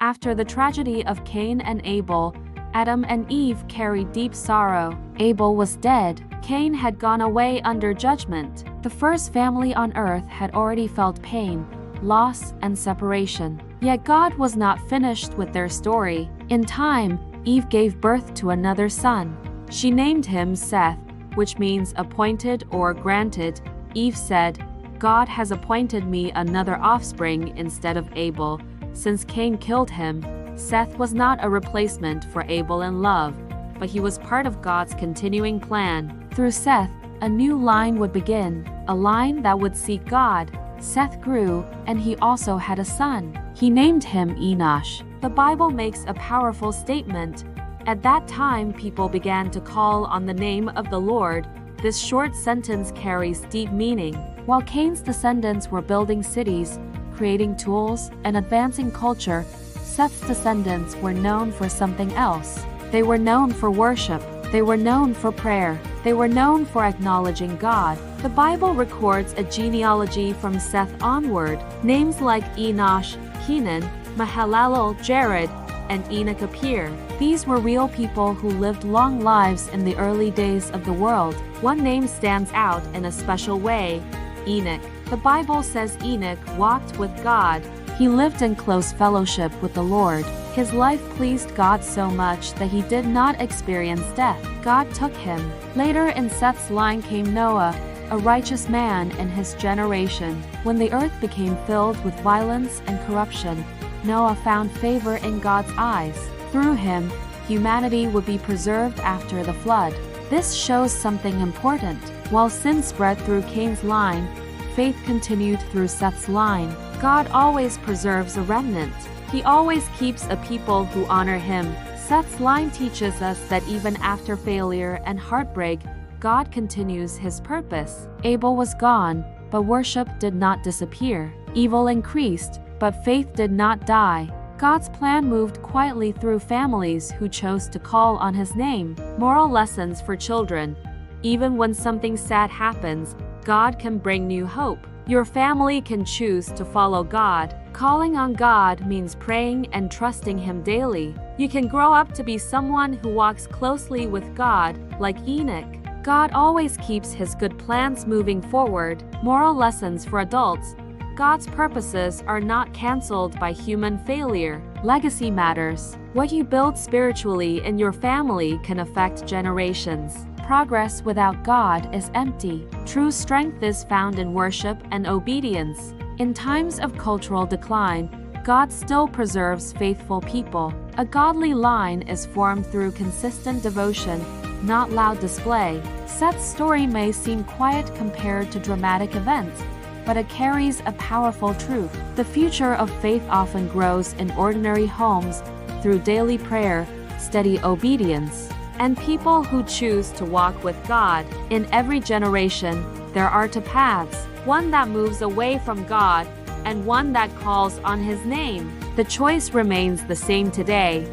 After the tragedy of Cain and Abel, Adam and Eve carried deep sorrow. Abel was dead. Cain had gone away under judgment. The first family on earth had already felt pain, loss, and separation. Yet God was not finished with their story. In time, Eve gave birth to another son. She named him Seth, which means appointed or granted. Eve said, "God has appointed me another offspring instead of Abel, since Cain killed him." Seth was not a replacement for Abel in love, but he was part of God's continuing plan. Through Seth, a new line would begin, a line that would seek God. Seth grew, and he also had a son. He named him Enosh. The Bible makes a powerful statement. At that time, people began to call on the name of the Lord. This short sentence carries deep meaning. While Cain's descendants were building cities, creating tools, and advancing culture, Seth's descendants were known for something else. They were known for worship. They were known for prayer. They were known for acknowledging God. The Bible records a genealogy from Seth onward. Names like Enosh, Kenan, Mahalalel, Jared, and Enoch appear. These were real people who lived long lives in the early days of the world. One name stands out in a special way: Enoch. The Bible says Enoch walked with God. He lived in close fellowship with the Lord. His life pleased God so much that he did not experience death. God took him. Later in Seth's line came Noah, a righteous man in his generation. When the earth became filled with violence and corruption, Noah found favor in God's eyes. Through him, humanity would be preserved after the flood. This shows something important. While sin spread through Cain's line, faith continued through Seth's line. God always preserves a remnant. He always keeps a people who honor him. Seth's line teaches us that even after failure and heartbreak, God continues his purpose. Abel was gone, but worship did not disappear. Evil increased, but faith did not die. God's plan moved quietly through families who chose to call on his name. Moral lessons for children. Even when something sad happens, God can bring new hope. Your family can choose to follow God. Calling on God means praying and trusting him daily. You can grow up to be someone who walks closely with God, like Enoch. God always keeps his good plans moving forward. Moral lessons for adults. God's purposes are not canceled by human failure. Legacy matters. What you build spiritually in your family can affect generations. Progress without God is empty. True strength is found in worship and obedience. In times of cultural decline, God still preserves faithful people. A godly line is formed through consistent devotion, not loud display. Seth's story may seem quiet compared to dramatic events, but it carries a powerful truth. The future of faith often grows in ordinary homes through daily prayer, steady obedience, and people who choose to walk with God. In every generation, there are two paths, one that moves away from God and one that calls on his name. The choice remains the same today.